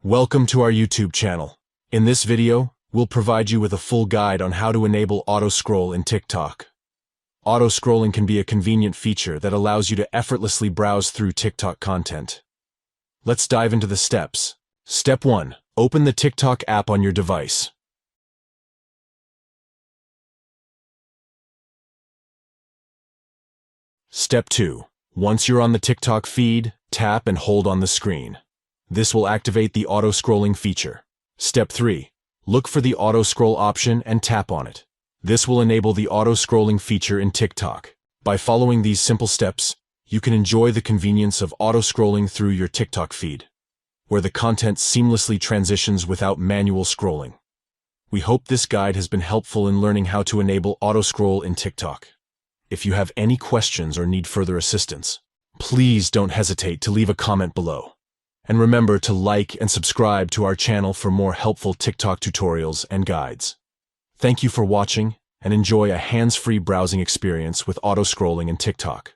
Welcome to our YouTube channel. In this video, we'll provide you with a full guide on how to enable auto-scroll in TikTok. Auto-scrolling can be a convenient feature that allows you to effortlessly browse through TikTok content. Let's dive into the steps. Step 1. Open the TikTok app on your device. Step 2. Once you're on the TikTok feed, tap and hold on the screen. This will activate the auto-scrolling feature. Step 3. Look for the auto-scroll option and tap on it. This will enable the auto-scrolling feature in TikTok. By following these simple steps, you can enjoy the convenience of auto-scrolling through your TikTok feed, where the content seamlessly transitions without manual scrolling. We hope this guide has been helpful in learning how to enable auto-scroll in TikTok. If you have any questions or need further assistance, please don't hesitate to leave a comment below. And remember to like and subscribe to our channel for more helpful TikTok tutorials and guides. Thank you for watching, and enjoy a hands-free browsing experience with auto-scrolling in TikTok.